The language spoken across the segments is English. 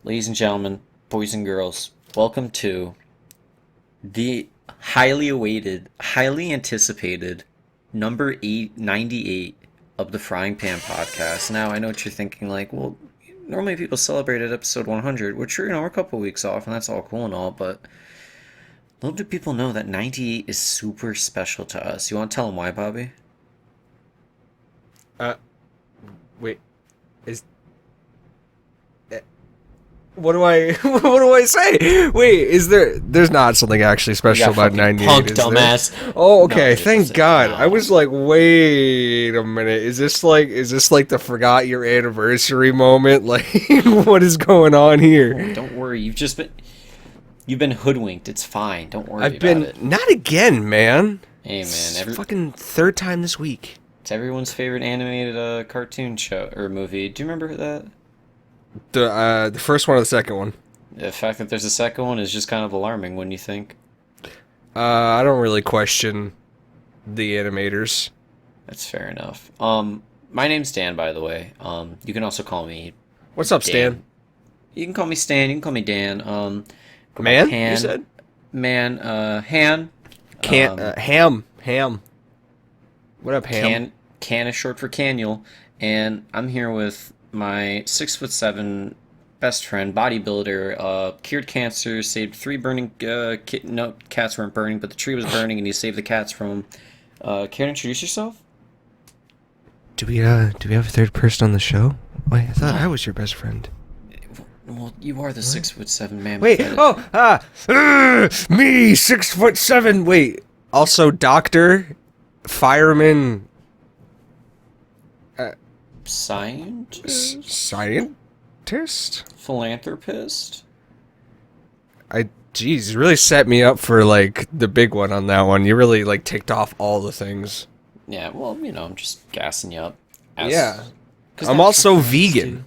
Ladies and gentlemen, boys and girls, welcome to the highly awaited, highly anticipated number 898 of the Frying Pan Podcast. Now, I know what you're thinking, like, well, normally people celebrate at episode 100, which, we're a couple weeks off, and that's all cool and all, but little do people know that 98 is super special to us. You want to tell them why, Bobby? Uh, Wait, is what do I what do I say? Wait, there's not something actually special about 98, punk is there? dumbass. Oh, okay, No, thank God. no. I was like, wait a minute. Is this like the forgot your anniversary moment? Like what is going on here? Don't worry, you've been hoodwinked. It's fine. Don't worry I've about been it. not again, man. Hey, man, Fucking third time this week. it's everyone's favorite animated cartoon show or movie. Do you remember that? The first one or the second one? The fact that there's a second one is just kind of alarming, wouldn't you think? I don't really question the animators. That's fair enough. My name's Dan, by the way. You can also call me What's up, Stan? Dan. You can call me Stan. You can call me Dan. Go by Man, Han. you said? Man. Han. Ham. What up, Ham? Can is short for Caniel, and I'm here with my 6'7" best friend, bodybuilder. Cured cancer, saved 3 burning. No, cats weren't burning, but the tree was burning, and he saved the cats from. Care to introduce yourself? Do we have a third person on the show? Wait, I thought I was your best friend. Well, you are the 6'7" man. Wait, me, 6'7". Wait, also doctor, fireman, scientist, philanthropist. Geez, you really set me up for like the big one on that one. You really like ticked off all the things. Yeah, well, I'm just gassing you up. Yeah, I'm also vegan.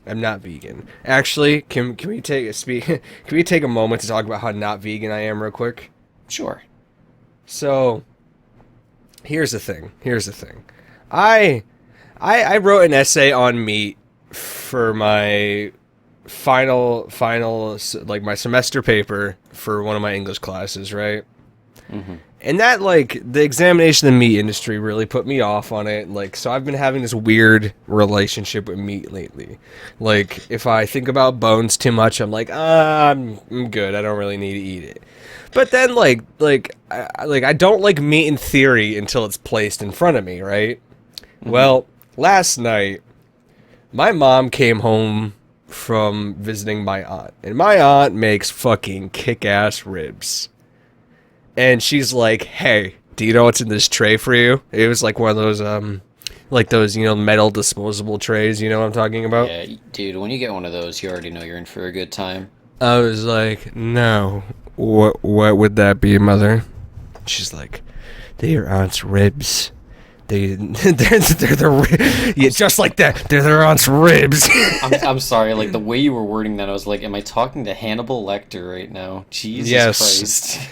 I'm not vegan. Actually, can we take a moment to talk about how not vegan I am real quick? Sure. So, here's the thing. I wrote an essay on meat for my final like my semester paper for one of my English classes, right? Mm-hmm. And that, like, the examination of the meat industry really put me off on it. Like, so I've been having this weird relationship with meat lately. Like, if I think about bones too much, I'm like, I'm good. I don't really need to eat it. But then, I don't like meat in theory until it's placed in front of me, right? Mm-hmm. Well, last night, my mom came home from visiting my aunt. And my aunt makes fucking kick-ass ribs. And she's like, hey, do you know what's in this tray for you? It was like one of those, metal disposable trays, you know what I'm talking about? Yeah, dude, when you get one of those, you already know you're in for a good time. I was like, no. What would that be, mother? She's like, they're your aunt's ribs. They're just like that. They're their aunt's ribs. I'm sorry, like, the way you were wording that, I was like, am I talking to Hannibal Lecter right now? Jesus Christ.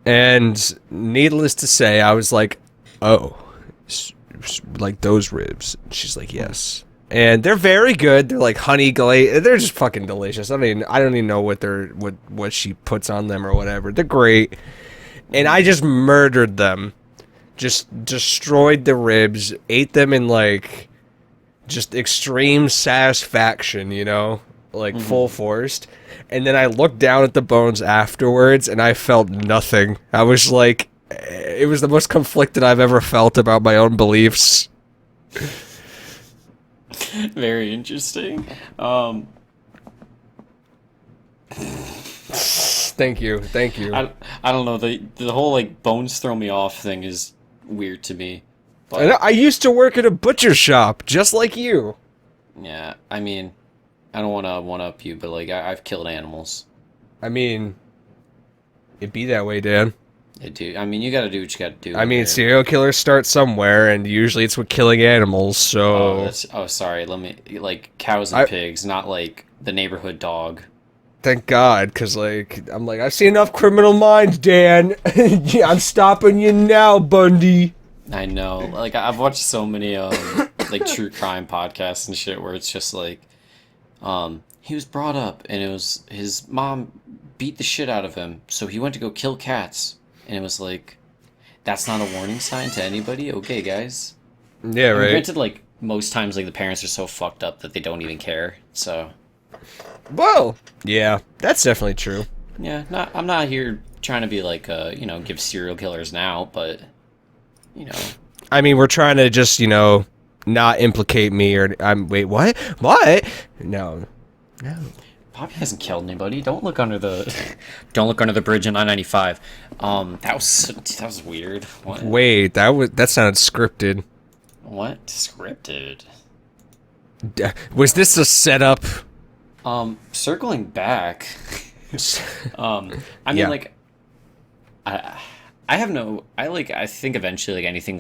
And needless to say, I was like, oh, like those ribs. She's like, yes. And they're very good. They're like honey glazed. They're just fucking delicious. I don't even know what she puts on them or whatever. They're great. And I just murdered them. Just destroyed the ribs. Ate them in like just extreme satisfaction, you know? Like full forced. And then I looked down at the bones afterwards and I felt nothing. I was like, it was the most conflicted I've ever felt about my own beliefs. Very interesting. Thank you. I don't know, the whole like bones throw me off thing is weird to me. But And I used to work at a butcher shop, just like you. yeah, I mean, I don't want to one-up you, but like I've killed animals. I mean, it'd be that way, Dan. I do. I mean, you got to do what you got to do. I mean, serial killers start somewhere, and usually it's with killing animals, so... Sorry, let me... Like, cows and pigs, not like the neighborhood dog. Thank God, because, like, I'm like, I've seen enough Criminal Minds, Dan. I'm stopping you now, Bundy. I know. Like, I've watched so many like true crime podcasts and shit where it's just like, he was brought up and it was his mom beat the shit out of him, so he went to go kill cats, and it was like, that's not a warning sign to anybody. Okay, guys. Yeah, I mean, right. granted, like most times, like the parents are so fucked up that they don't even care. So Whoa. Yeah, that's definitely true. yeah, I'm not here trying to be like, give serial killers now, but you know, I mean, we're trying to just, not implicate me or wait, what? What? No. No. Bobby hasn't killed anybody. Don't look under the don't look under the bridge in 995. That was weird. What? Wait, that sounded scripted. What? Scripted. Was this a setup? Circling back. I mean, Yeah. like, I have no. I think eventually, like everything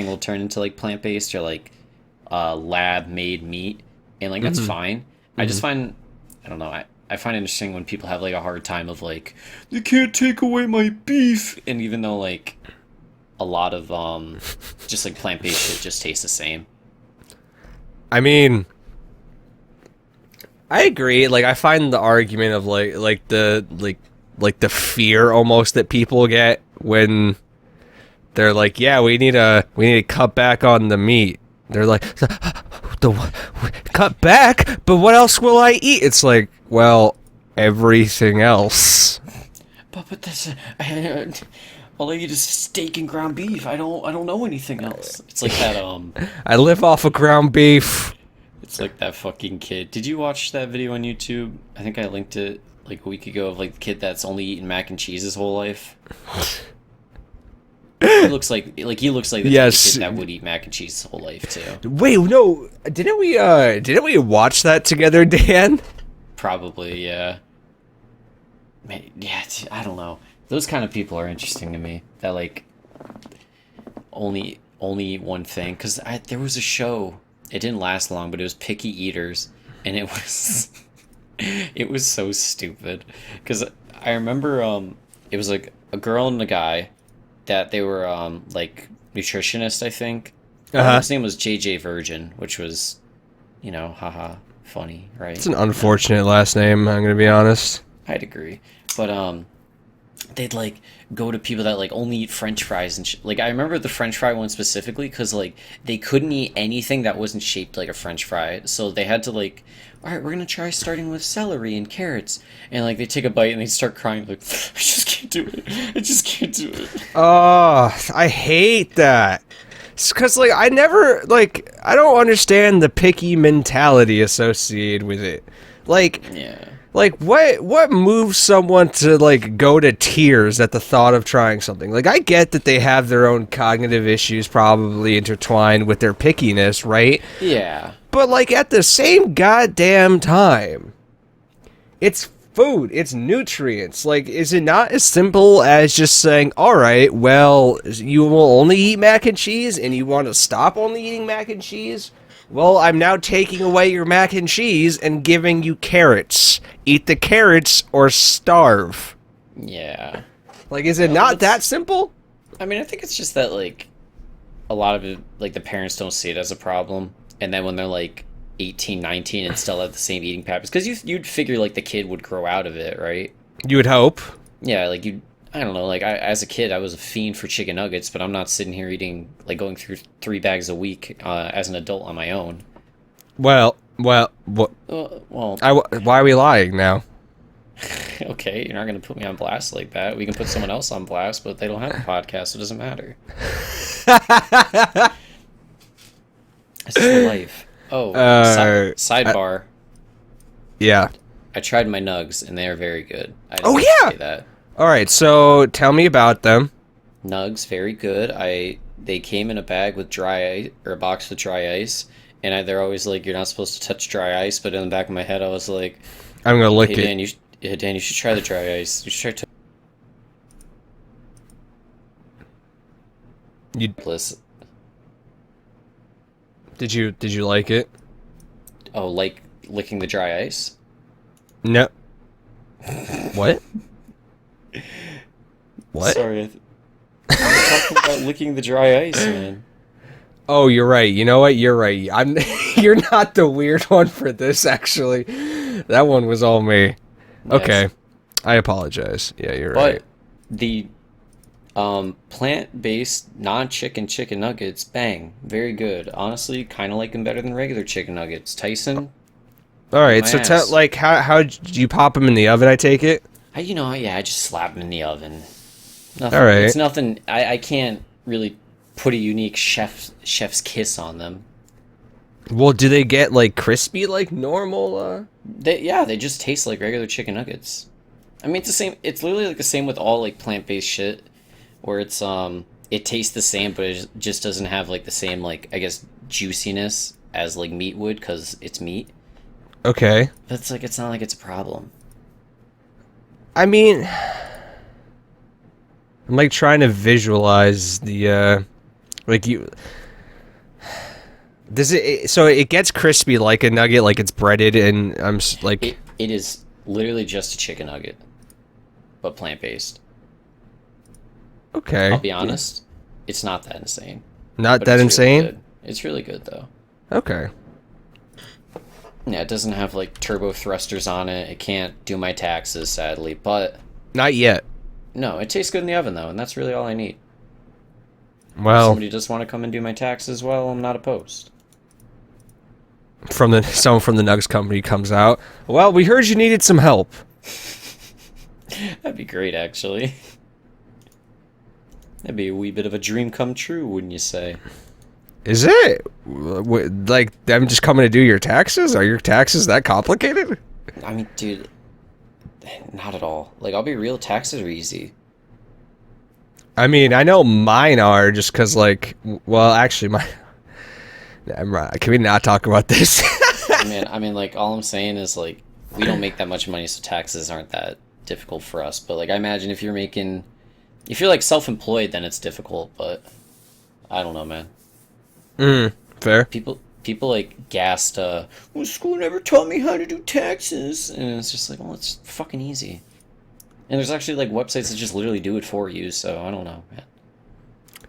will turn into like plant based or like, lab made meat, and like that's fine. I just find, I don't know. I find it interesting when people have like a hard time of like, they can't take away my beef, and even though like, a lot of just like plant based shit just tastes the same. I mean, I agree. Like, I find the argument of the fear almost that people get when they're like, "Yeah, we need to cut back on the meat." They're like, cut back, but what else will I eat? It's like, well, everything else. But that's all I eat is steak and ground beef. I don't know anything else. It's like that I live off of ground beef. It's like that fucking kid. Did you watch that video on YouTube? I think I linked it like a week ago of like the kid that's only eaten mac and cheese his whole life. He looks like the type of kid that would eat mac and cheese his whole life too. Wait, no, didn't we watch that together, Dan? Probably, yeah. Man, yeah, I don't know. Those kind of people are interesting to me. That like only eat one thing. Because there was a show. It didn't last long, but it was Picky Eaters, and it was it was so stupid. Because I remember it was like a girl and a guy that they were like nutritionists, I think. His name was JJ Virgin, which was, haha, funny, right? It's an unfortunate last name, I'm gonna be honest. I'd agree. But they'd like go to people that like only eat French fries and like I remember the French fry one specifically because like they couldn't eat anything that wasn't shaped like a French fry, so they had to like, all right, we're gonna try starting with celery and carrots, and like they take a bite and they start crying like, I just can't do it. I just can't do it. Oh, I hate that. It's because like I don't understand the picky mentality associated with it. Like, Yeah. Like, what moves someone to, like, go to tears at the thought of trying something? Like, I get that they have their own cognitive issues probably intertwined with their pickiness, right? Yeah. But, like, at the same goddamn time, it's food, it's nutrients. Like, is it not as simple as just saying, alright, well, you will only eat mac and cheese, and you want to stop only eating mac and cheese? Well, I'm now taking away your mac and cheese and giving you carrots. Eat the carrots or starve. Yeah. Like, is it not that simple? I mean, I think it's just that, like, a lot of it, like, the parents don't see it as a problem. And then when they're, like, 18, 19 and still have the same eating patterns. Because you'd figure, like, the kid would grow out of it, right? You would hope. Yeah, like, I don't know, like, as a kid, I was a fiend for chicken nuggets, but I'm not sitting here eating, like, going through 3 bags a week as an adult on my own. What? Well, Why are we lying now? okay, you're not going to put me on blast like that. We can put someone else on blast, but they don't have a podcast, so it doesn't matter. It's their life. Oh, sidebar. Yeah. I tried my nugs, and they are very good. I Oh, just yeah! say that. Alright, so tell me about them. Nugs, very good. They came in a bag with dry ice, or a box with dry ice, and they're always like, you're not supposed to touch dry ice, but in the back of my head, I was like, I'm gonna lick hey, it. Dan, you should try the dry ice. You should try You Bliss. did you like it? Oh, like licking the dry ice? No. What? What? Sorry, I'm talking about licking the dry ice, man. Oh, you're right. You know what? You're right. I'm. You're not the weird one for this. Actually, that one was all me. Yes. Okay, I apologize. Yeah, you're right. But the plant-based non-chicken chicken nuggets, bang, very good. Honestly, kind of like them better than regular chicken nuggets. Tyson, All eat right. my So tell ass. like how do you pop them in the oven? I take it. Yeah, I just slap them in the oven. All Nothing. It's right. nothing. I can't really put a unique chef's kiss on them. Well, do they get like crispy like normal? They just taste like regular chicken nuggets. I mean, it's the same. It's literally like the same with all like plant-based shit, where it tastes the same, but it just doesn't have like the same like I guess juiciness as like meat would because it's meat. Okay. But it's like it's not like it's a problem. I mean, I'm like trying to visualize the like you. Does so it gets crispy like a nugget, like it's breaded, and like It is literally just a chicken nugget, but plant-based. okay, I'll be yeah. honest, it's not that insane, Not but that it's really insane. good. It's really good though. Okay, Yeah, it doesn't have like turbo thrusters on it. It can't do my taxes, sadly, but not yet. no, it tastes good in the oven though, and that's really all I need. If Well, somebody just want to come and do my taxes, well, I'm not opposed. from the someone from the Nugs company comes out. Well, we heard you needed some help. That'd be great, actually. That'd be a wee bit of a dream come true, wouldn't you say? Is it like them just coming to do your taxes? Are your taxes that complicated? I mean, dude, not at all. Like, I'll be real, taxes are easy. I mean, I know mine are just because, like, well, actually, my. Can we not talk about this? I mean, like, all I'm saying is, like, we don't make that much money, so taxes aren't that difficult for us. But, like, I imagine if you're, like, self-employed, then it's difficult, but I don't know, man. Fair. People like gassed, well, school never taught me how to do taxes. And it's just like, well, it's fucking easy. And there's actually, like, websites that just literally do it for you, so I don't know, man.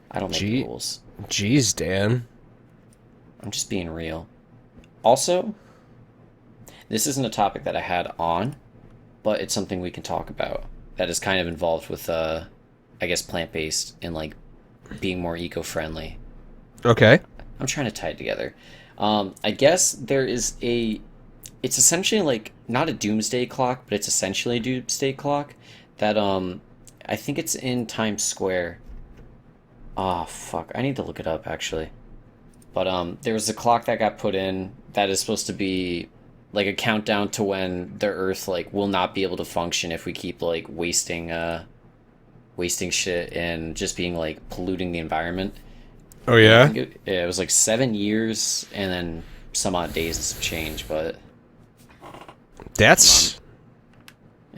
I don't make the rules. Jeez, Dan. I'm just being real. Also, this isn't a topic that I had on, but it's something we can talk about that is kind of involved with, I guess, plant-based and, like, being more eco-friendly. Okay. I'm trying to tie it together. I guess it's essentially like not a doomsday clock, but it's essentially a doomsday clock that I think it's in Times Square. Ah, fuck, I need to look it up actually. But there was a clock that got put in that is supposed to be like a countdown to when the Earth like will not be able to function if we keep like wasting shit and just being like polluting the environment. Oh I yeah. think it was like 7 years and then some odd days and some change, but That's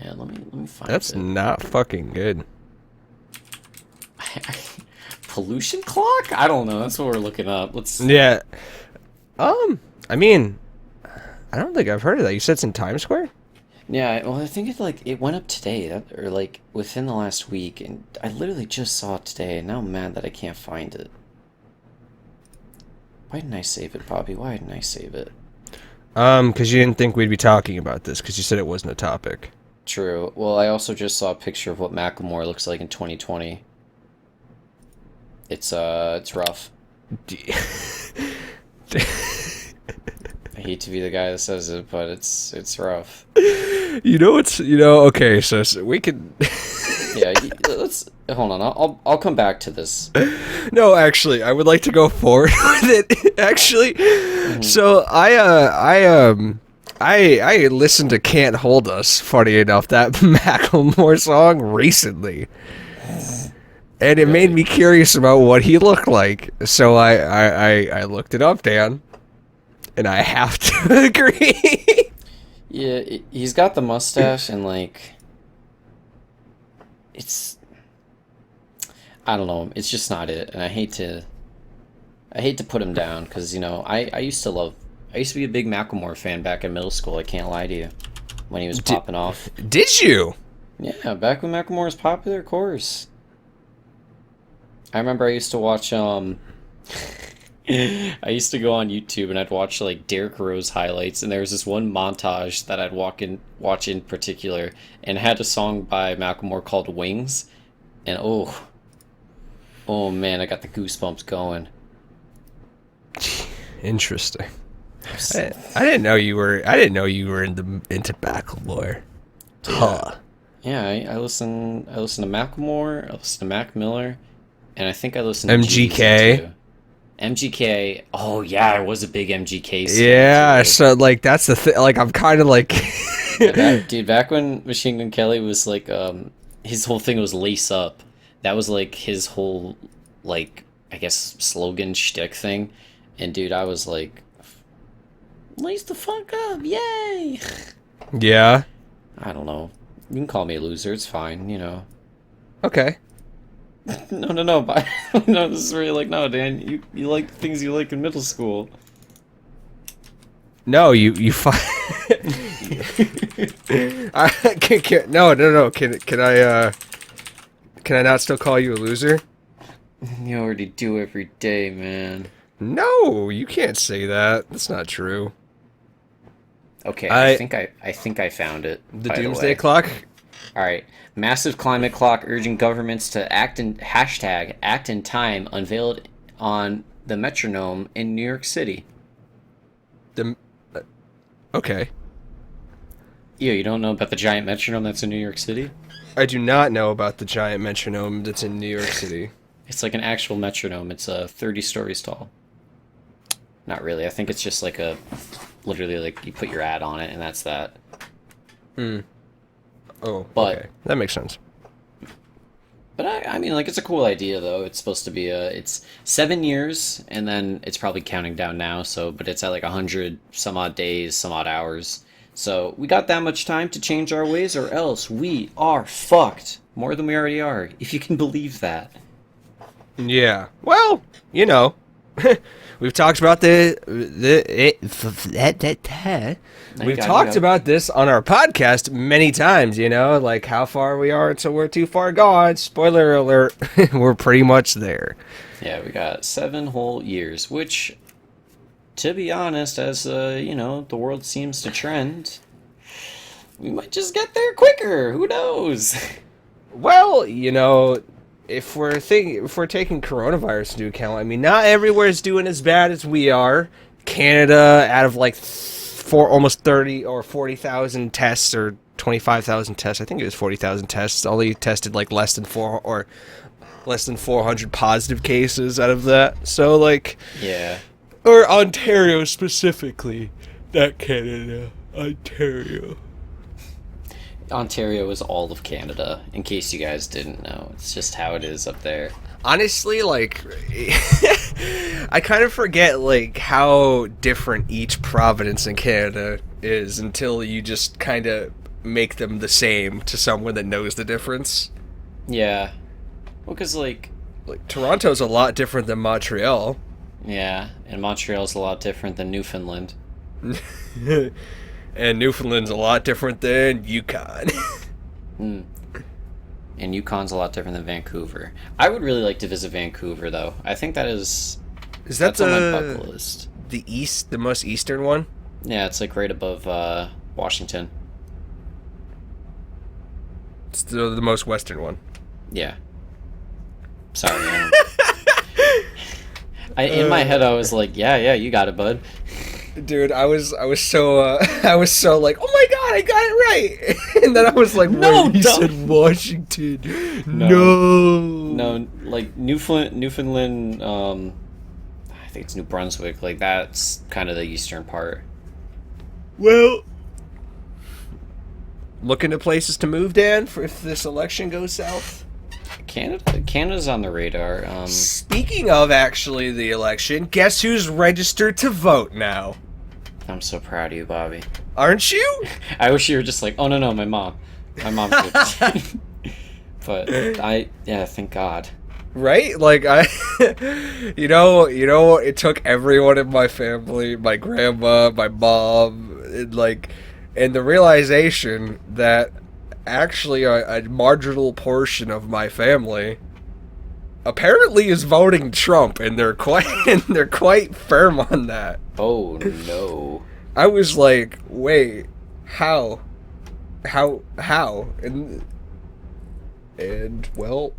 yeah, let me find that's it. not fucking good. Pollution clock? I don't know. That's what we're looking up. Let's. Yeah. I mean, I don't think I've heard of that. You said it's in Times Square? Yeah, well, I think it went up today, or like within the last week, and I literally just saw it today, and now I'm mad that I can't find it. Why didn't I save it, Bobby? Why didn't I save it? Because you didn't think we'd be talking about this because you said it wasn't a topic. True. Well, I also just saw a picture of what Macklemore looks like in 2020. It's rough. I hate to be the guy that says it, but it's rough. Okay, so we could. Yeah, let's hold on. I'll come back to this. No, actually, I would like to go forward with it. Actually, so I listened to "Can't Hold Us." Funny enough, that Macklemore song recently, and it made me curious about what he looked like. So I looked it up, Dan, and I have to agree. Yeah, he's got the mustache and like it's I don't know. It's just not it, and I hate to put him down because I used to be a big Macklemore fan back in middle school. I can't lie to you, when he was popping off. Did you? Yeah, back when Macklemore was popular, of course. I remember I used to watch I used to go on YouTube and I'd watch like Derrick Rose highlights, and there was this one montage that I'd watch in particular, and it had a song by Macklemore called "Wings," and oh man, I got the goosebumps going. Interesting. I didn't know you were. I didn't know you were into Macklemore. Huh. Yeah, I listen. I listen to Macklemore. I listen to Mac Miller, and I think I listen to MGK. Jeezy, too. MGK. Oh yeah, I was a big MGK fan, Yeah. too. So like that's the thing. Like I'm kind of like. Dude, back when Machine Gun Kelly was like, his whole thing was lace up. That was like his whole, like, I guess slogan shtick thing. And dude, I was like, lace the fuck up, yay! Yeah. I don't know. You can call me a loser. It's fine, you know. Okay. No, but no, this is where you're like, no, Dan, you like the things you like in middle school. No, you no. Can I not still call you a loser? You already do every day, man. No, you can't say that. That's not true. Okay, I think I found it. The by Doomsday way. Clock? All right. Massive climate clock urging governments to act in #ActInTime unveiled on the metronome in New York City. Okay. Ew, you don't know about the giant metronome that's in New York City? I do not know about the giant metronome that's in New York City. It's like an actual metronome. It's 30 stories tall. Not really. I think it's just like literally like you put your ad on it and that's that. Oh, But- okay. That makes sense. But I mean, like, it's a cool idea, though. It's supposed to be it's 7 years, and then it's probably counting down now. So, but it's at like 100 some odd days, some odd hours. So we got that much time to change our ways, or else we are fucked more than we already are. If you can believe that. Yeah. Well, you know, we've talked about we've talked about this on our podcast many times, you know, like how far we are until we're too far gone. Spoiler alert, we're pretty much there. Yeah, we got 7 whole years, which, to be honest, as you know, the world seems to trend, we might just get there quicker. Who knows? Well, you know, if we're taking coronavirus into account, I mean, not everywhere is doing as bad as we are. Canada, out of like almost 30 or 40,000 tests or 25,000 tests, I think it was 40,000 tests, only tested like less than 400 positive cases out of that. So like, Yeah. or Ontario specifically, not Canada, Ontario. Ontario is all of Canada, in case you guys didn't know. It's just how it is up there. Honestly, like, I kind of forget, like, how different each province in Canada is until you just kind of make them the same to someone that knows the difference. Yeah. Well, because, like, Toronto's a lot different than Montreal. yeah, and Montreal's a lot different than Newfoundland. And Newfoundland's a lot different than Yukon. And Yukon's a lot different than Vancouver. I would really like to visit Vancouver, though. I think Is that that's on my bucket list. the most eastern one? Yeah, it's like right above Washington. It's the most western one. Yeah. Sorry, man. In my head, I was like, yeah, you got it, bud. Dude, I was so like, oh my god, I got it right, and then I was like, No, wait, he don't. said Washington. No, like Newfoundland. I think it's New Brunswick. Like that's kind of the eastern part. Well, looking at places to move, Dan, for if this election goes south. Canada's on the radar. Speaking of actually the election, guess who's registered to vote now? I'm so proud of you, Bobby. Aren't you? I wish you were just like, oh no, my mom. My mom's good. But thank God. Right? Like you know, it took everyone in my family, my grandma, my mom, and the realization that actually a marginal portion of my family apparently is voting Trump, and they're quite firm on that. Oh no. I was like, wait, how, and well,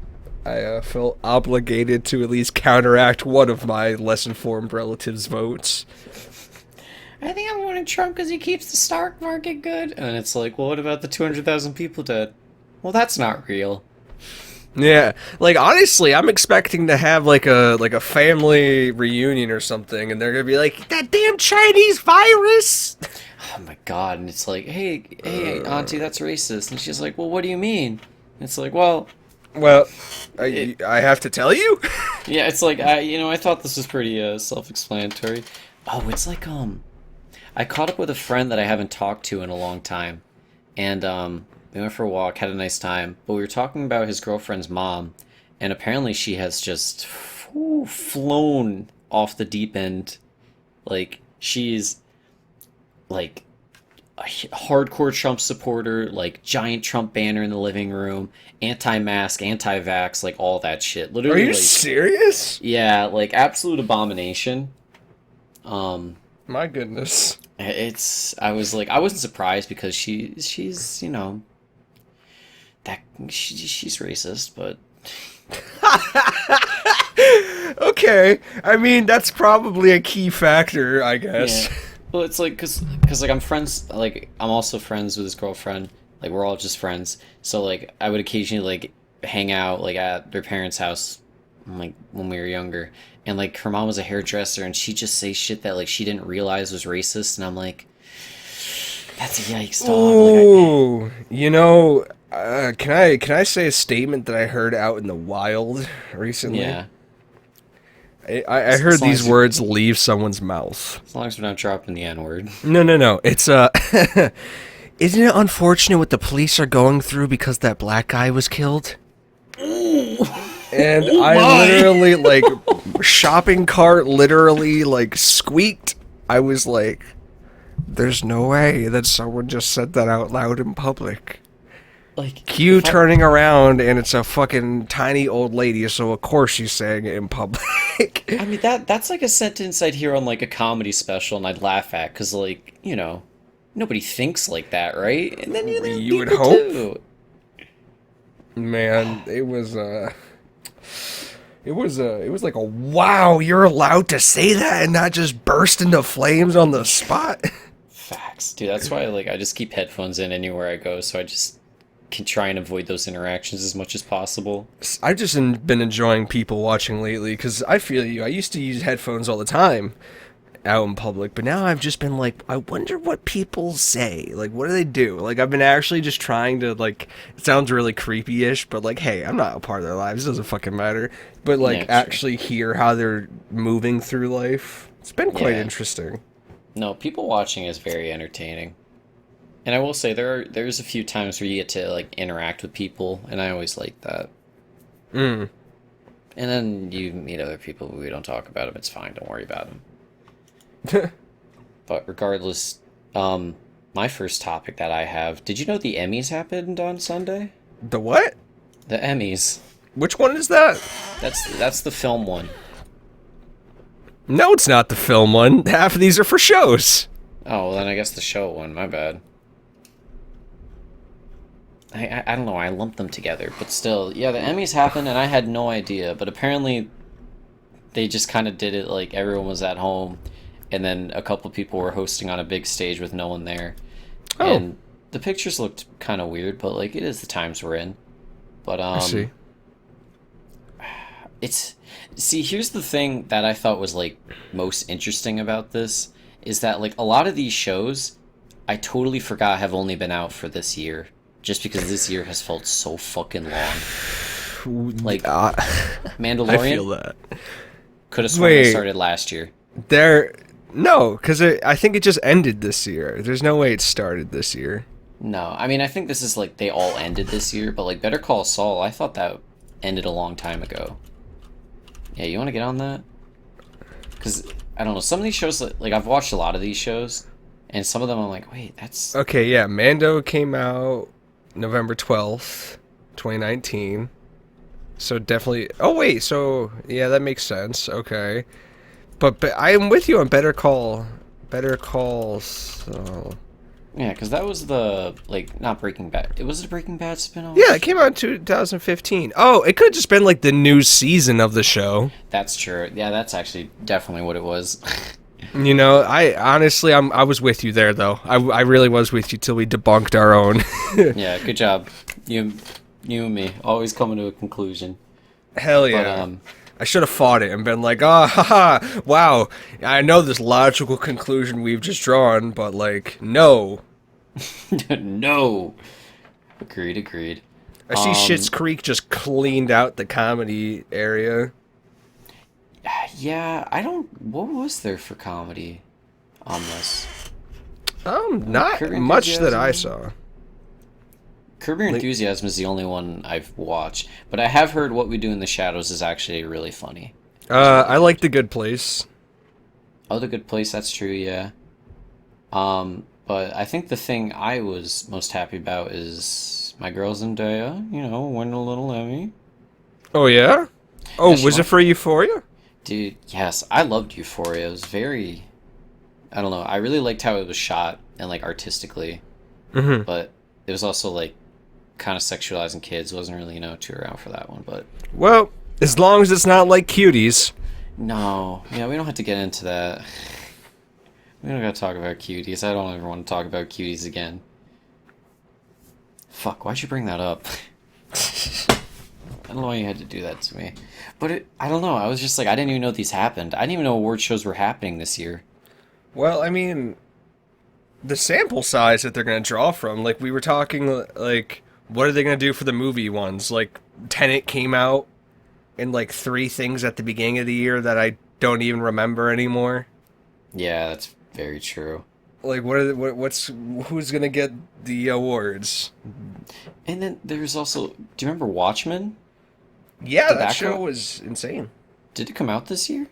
I felt obligated to at least counteract one of my less informed relatives' votes. I think I'm voting Trump because he keeps the stock market good. And it's like, well, what about the 200,000 people dead? Well, that's not real. Yeah, like honestly, I'm expecting to have like a family reunion or something, and they're gonna be like, that damn Chinese virus. Oh my god! And it's like, hey, auntie, that's racist. And she's like, well, what do you mean? And it's like, well, Well, I have to tell you. yeah, it's like I thought this was pretty self-explanatory. Oh, it's like I caught up with a friend that I haven't talked to in a long time, and we went for a walk, had a nice time. But we were talking about his girlfriend's mom, and apparently she has just flown off the deep end. Like she's like a hardcore Trump supporter, like giant Trump banner in the living room, anti-mask, anti-vax, like all that shit. Literally, Are you like, serious? yeah, like absolute abomination. My goodness. I was like, I wasn't surprised because she's that she's racist, but Okay, I mean that's probably a key factor, I guess. yeah. Well, it's like cause like I'm also friends with his girlfriend. Like we're all just friends. So like I would occasionally like hang out like at their parents' house, like when we were younger. And like her mom was a hairdresser, and she'd just say shit that like she didn't realize was racist, and I'm like, that's a yikes, dog. Ooh, can I say a statement that I heard out in the wild recently? Yeah. I heard these words leave someone's mouth. As long as we're not dropping the N word. No. It's isn't it unfortunate what the police are going through because that black guy was killed? And I literally like shopping cart literally like squeaked. I was like, there's no way that someone just said that out loud in public. Like Q turning around and it's a fucking tiny old lady, so of course she's saying it in public. I mean that's like a sentence I'd hear on like a comedy special and I'd laugh at because like nobody thinks like that, right? And then You would people hope. do. Man, it was like a wow, you're allowed to say that and not just burst into flames on the spot. Facts, dude. That's why like I just keep headphones in anywhere I go, so I just can try and avoid those interactions as much as possible. I've just been enjoying people watching lately because I feel you. I used to use headphones all the time out in public, but now I've just been like, I wonder what people say. Like, what do they do? Like, I've been actually just trying to, like, it sounds really creepy-ish, but like, hey, I'm not a part of their lives. It doesn't fucking matter. But like, Yeah, actually hear how they're moving through life. It's been quite Yeah. interesting. No, people watching is very entertaining. And I will say there's a few times where you get to like interact with people, and I always like that. Mm. And then you meet other people, but we don't talk about them. It's fine. Don't worry about them. But regardless, my first topic that I have, did you know the Emmys happened on Sunday? The what? The Emmys. Which one is that? That's the film one. No, it's not the film one. Half of these are for shows. Oh, well then I guess the show one. My bad. I don't know. I lumped them together, but still, yeah. The Emmys happened, and I had no idea. But apparently, they just kind of did it like everyone was at home, and then a couple people were hosting on a big stage with no one there. Oh. And the pictures looked kind of weird, but like it is the times we're in. But I see. Here's the thing that I thought was like most interesting about this is that like a lot of these shows I totally forgot have only been out for this year, just because this year has felt so fucking long. Like Mandalorian, I feel that. could have sworn it started last year. No, because I think it just ended this year. There's no way it started this year. No, I mean I think this is like they all ended this year, but like Better Call Saul, I thought that ended a long time ago. Yeah, you want to get on that? Because I don't know, some of these shows like I've watched a lot of these shows, and some of them I'm like, wait, that's Okay, yeah, Mando came out November 12th, 2019. So definitely. Oh wait, so yeah, that makes sense. Okay, but I am with you on Better Call. So Yeah, because that was the like not Breaking Bad. It was a Breaking Bad yeah, it spinoff. came out in 2015. Oh, it could have just been like the new season of the show. That's true. Yeah, that's actually definitely what it was. You know, I honestly, I was with you there though. I really was with you till we debunked our own. Yeah, good job. You, you and me always coming to a conclusion. Hell But yeah. I should have fought it and been like, ah, haha, wow. I know this logical conclusion we've just drawn, but like, no. no. Agreed. Agreed. I see Schitt's Creek just cleaned out the comedy area. Yeah, I don't. What was there for comedy on this? Not Curb Your much that I Enthusiasm? saw. Curb Your Like, Enthusiasm is the only one I've watched, but I have heard What We Do in the Shadows is actually really funny. It's really I like good. The Good Place. Oh, The Good Place, that's true, yeah. But I think the thing I was most happy about is my girl Zendaya, win a little Emmy. Oh yeah? Yeah, Oh, she was it won. for Euphoria? Dude, yes, I loved Euphoria. It was very, I don't know, I really liked how it was shot and like artistically, Mm-hmm. but it was also like kind of sexualizing kids. Wasn't really, too around for that one, but Well, as long as it's not like Cuties. no, yeah, we don't have to get into that. We don't gotta talk about cuties. I don't ever want to talk about cuties again. Fuck, why'd you bring that up? I don't know why you had to do that to me. But I don't know. I was just like, I didn't even know these happened. I didn't even know award shows were happening this year. Well, I mean, the sample size that they're going to draw from, like we were talking, like what are they going to do for the movie ones? Like Tenet came out, and like three things at the beginning of the year that I don't even remember anymore. Yeah, that's very true. Like what's who's going to get the awards? And then there's also, do you remember Watchmen? Yeah, Did that that show come? was insane. Did it come out this year?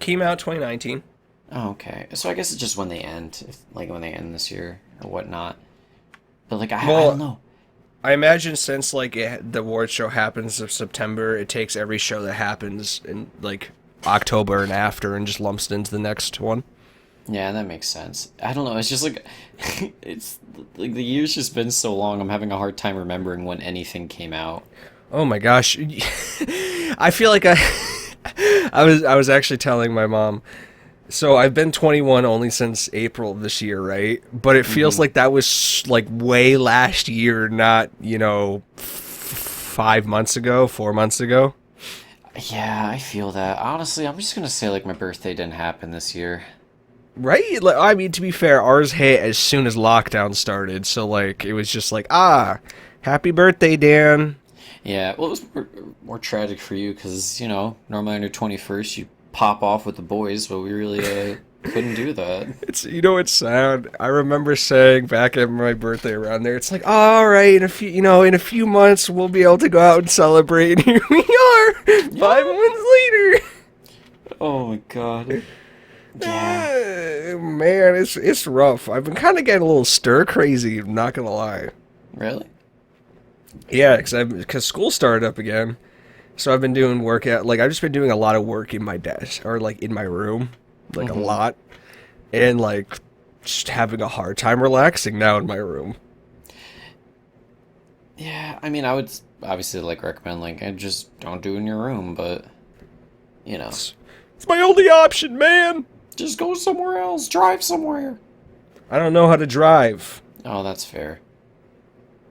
Came out 2019. Oh, okay. So I guess it's just when they end, like when they end this year or whatnot. But like, I don't Well, know. I imagine since like the award show happens in September, it takes every show that happens in like October and after and just lumps it into the next one. Yeah, that makes sense. I don't know. It's just like it's like the year's just been so long. I'm having a hard time remembering when anything came out. Oh my gosh. I feel like I was actually telling my mom. So I've been 21 only since April of this year, right? But it feels Hmm. like that was like way last year, not, 5 months ago, 4 months ago. Yeah, I feel that. Honestly, I'm just gonna say like my birthday didn't happen this year. Right? Like, I mean, to be fair, ours hit as soon as lockdown started. So like it was just like, happy birthday, Dan. Yeah, well, it was more tragic for you because normally on your 21st you pop off with the boys, but we really couldn't do that. It's sad. I remember saying back at my birthday around there, it's like, all right, in a few months we'll be able to go out and celebrate. And here we are, 5 months later. Oh my god. Yeah. Man, it's rough. I've been kind of getting a little stir crazy. I'm not gonna lie. Really? Yeah, because school started up again, so I've been doing work at like I've just been doing a lot of work in my desk or like in my room, like a Mm-hmm. lot, and like just having a hard time relaxing now in my room. Yeah, I mean, I would obviously like recommend like just don't do it in your room, but you know, It's my only option, man. just go somewhere else, drive somewhere. I don't know how to drive. Oh, that's fair.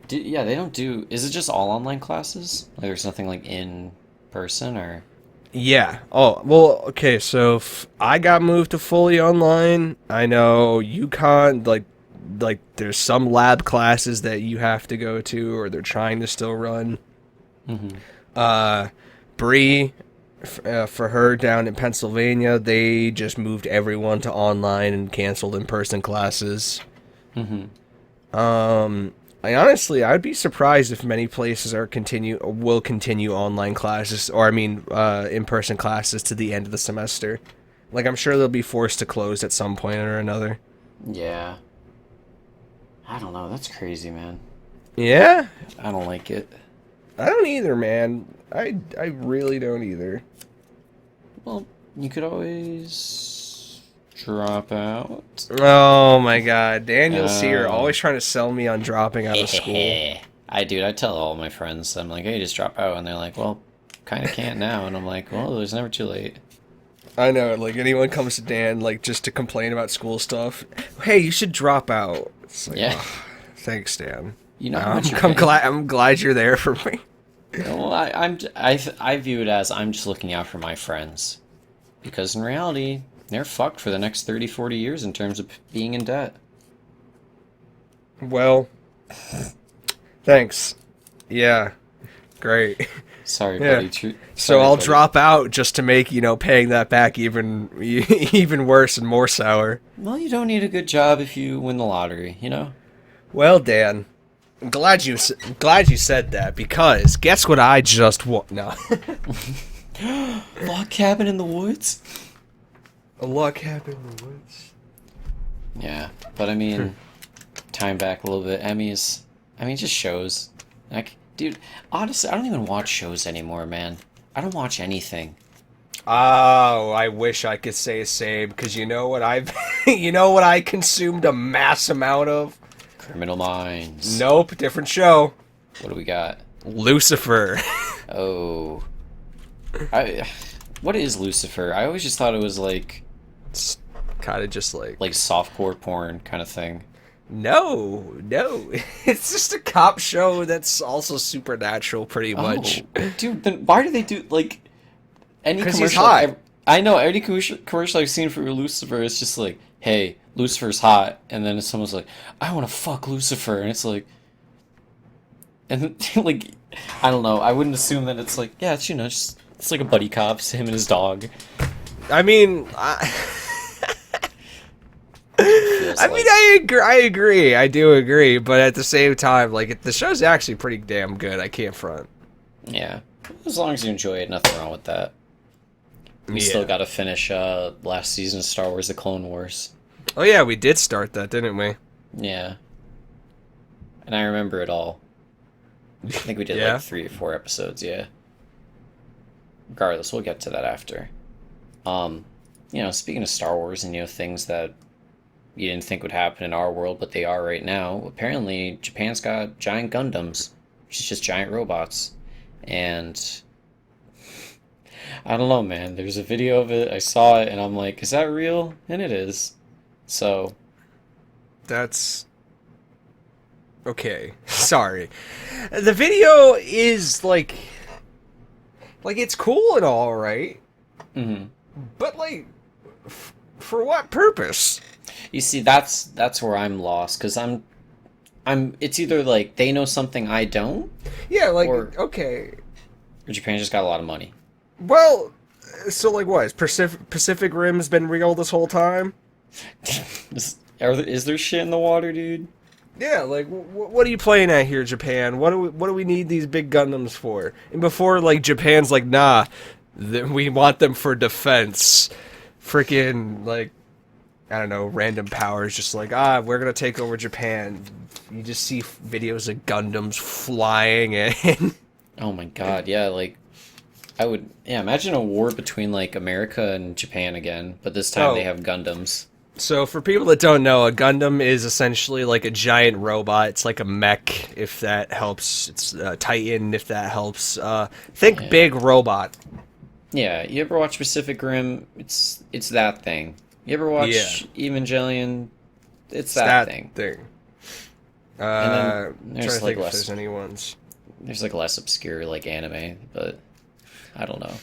Yeah, they don't do. Is it just all online classes? Like, there's nothing like in person or. Yeah. Oh, well, okay, so I got moved to fully online. I know you can't, like, there's some lab classes that you have to go to, or they're trying to still run. Mm-hmm. Bree, for her down in Pennsylvania, they just moved everyone to online and canceled in-person classes. Mm-hmm. I'd be surprised if many places will continue online classes, or I mean, in-person classes to the end of the semester. Like, I'm sure they'll be forced to close at some point or another. Yeah. I don't know. That's crazy, man. Yeah? I don't like it. I don't either, man. I really don't either. Well, you could always drop out. Oh my god, Daniel's here, Oh. always trying to sell me on dropping out of school. I tell all my friends, I'm like, hey, just drop out. And they're like, well, kind of can't now. And I'm like, well, there's never too late. I know, like anyone comes to Dan like just to complain about school stuff. Hey, you should drop out. It's like, Yeah. oh, thanks, Dan. You know how much you're I'm paying? glad. I'm glad you're there for me. Well, I view it as I'm just looking out for my friends. Because in reality, they're fucked for the next 30, 40 years in terms of being in debt. Well, thanks. Yeah, great. Sorry, Yeah. buddy. So Sorry, I'll buddy. drop out just to make paying that back even even worse and more sour. Well, you don't need a good job if you win the lottery, you know? Well, Dan, I'm glad you said that because guess what I just won? No, Log cabin in the woods? a luck happened in the woods. Yeah, but I mean, time back a little bit. Emmys, I mean, just shows. Like, dude, honestly, I don't even watch shows anymore, man. I don't watch anything. Oh, I wish I could say the same because you know what I've, you know what I consumed a mass amount of. Criminal Minds. Nope, different show. What do we got? Lucifer. Oh. What is Lucifer? I always just thought it was like It's kind of just like softcore porn kind of thing. no, it's just a cop show that's also supernatural, pretty much. Oh, dude, then why do they do like any 'Cause commercial? he's hot. I know any commercial I've seen for Lucifer. It's just like, hey, Lucifer's hot, and then someone's like, I want to fuck Lucifer, and it's like, and like, I don't know. I wouldn't assume that it's like, yeah, it's just it's like a buddy cop, it's him and his dog. I mean, Feels I like. mean, I agree, I do agree, but at the same time, like the show's actually pretty damn good. I can't front. Yeah, as long as you enjoy it, nothing wrong with that. We still got to finish last season of Star Wars: The Clone Wars. Oh yeah, we did start that, didn't we? Yeah, and I remember it all. I think we did Yeah? like 3 or 4 episodes. Yeah. Regardless, we'll get to that after. Speaking of Star Wars and things that you didn't think would happen in our world, but they are right now. Apparently, Japan's got giant Gundams, which is just giant robots, and I don't know, man. There's a video of it. I saw it, and I'm like, is that real? And it is. So, That's okay. Sorry. The video is like it's cool and all, right? mhm. But like, for what purpose? You see, that's where I'm lost because I'm. It's either like they know something I don't, Yeah, like Or- okay. or Japan just got a lot of money. Well, so like what? Has Pacific Rim's been real this whole time? Is there shit in the water, dude? Yeah, like what are you playing at here, Japan? What do we need these big Gundams for? And before like Japan's like, nah, we want them for defense. Freaking like I don't know, random powers just like we're gonna take over Japan. You just see videos of Gundams flying and Oh my god, yeah, like imagine a war between like America and Japan again, but this time they Oh. have Gundams. So for people that don't know, a Gundam is essentially like a giant robot. It's like a mech, if that helps. It's a Titan, if that helps. Think Yeah. big robot. Yeah, you ever watch Pacific Rim? It's that thing. You ever watch Evangelion? It's that thing. Uh, then I'm there's, trying to like, think if less- there's any ones. There's like less obscure like anime, but I don't know.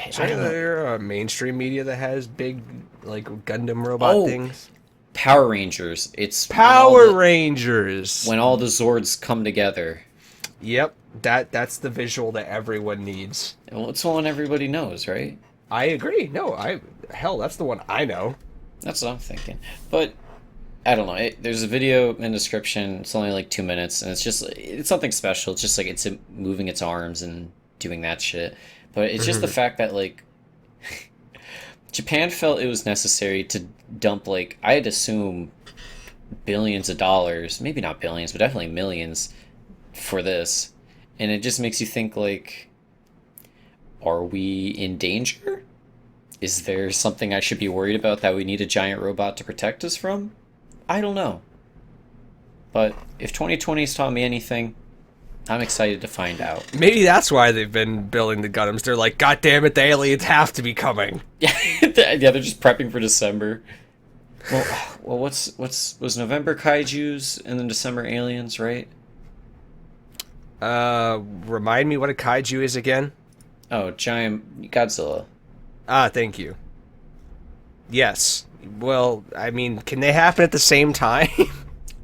Is there any other mainstream media that has big like Gundam robot Oh, things? Power Rangers. It's Power Rangers. when all the Zords come together. Yep, that's the visual that everyone needs. Well, it's one everybody knows, right? I agree. No, that's the one I know. That's what I'm thinking. But I don't know. There's a video in the description. It's only like 2 minutes, and it's something special. It's just like it's moving its arms and doing that shit. But it's just the fact that like Japan felt it was necessary to dump like I'd assume billions of dollars, maybe not billions, but definitely millions for this. And it just makes you think, like, are we in danger? Is there something I should be worried about that we need a giant robot to protect us from? I don't know. But if 2020's taught me anything, I'm excited to find out. Maybe that's why they've been building the Gundams. They're like, God damn it, the aliens have to be coming. Yeah, they're just prepping for December. Well, was November Kaiju's and then December aliens, right? Remind me what a kaiju is again? Oh, giant Godzilla. Ah, thank you. Yes. Well, I mean, can they happen at the same time?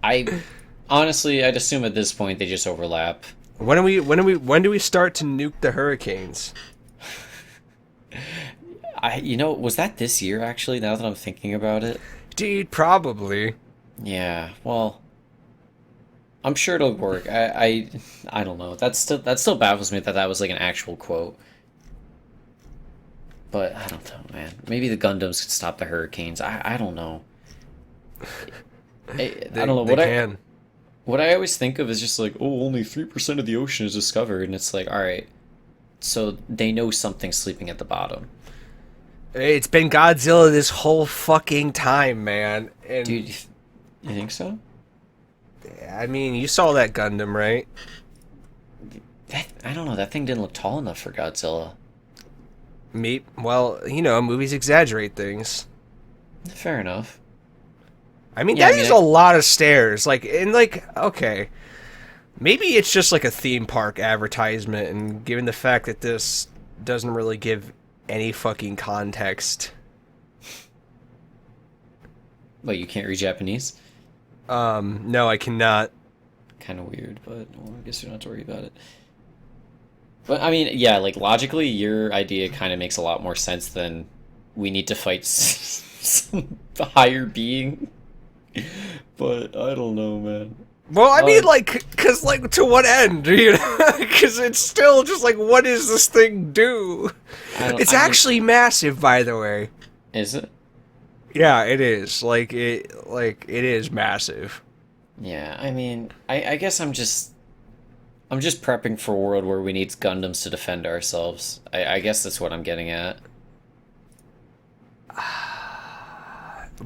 I honestly, I'd assume at this point they just overlap. When do we start to nuke the hurricanes? Was that this year actually? Now that I'm thinking about it, Dude, probably. yeah. Well, I'm sure it'll work. I don't know. That still baffles me that was like an actual quote. But I don't know, man. Maybe the Gundams could stop the hurricanes. I don't know. I don't know They can. what I always think of is just like, oh, only 3% of the ocean is discovered, and it's like, all right, so they know something's sleeping at the bottom. It's been Godzilla this whole fucking time, man. And Dude, you think so? I mean, you saw that Gundam, right? I don't know. That thing didn't look tall enough for Godzilla. Well, movies exaggerate things. Fair enough. I mean, Yeah, that is a lot of stairs. Okay, maybe it's just like a theme park advertisement, and given the fact that this doesn't really give any fucking context. Wait, you can't read Japanese? No, I cannot. Kind of weird, but well, I guess you don't have to worry about it. But I mean, yeah, like logically, your idea kind of makes a lot more sense than we need to fight some higher being. But I don't know, man. Well, I mean, because, to what end, Because it's still just like, what does this thing do? It's actually massive, by the way. Is it? Yeah, it is. It is massive. Yeah, I mean, I guess I'm just prepping for a world where we need Gundams to defend ourselves. I guess that's what I'm getting at.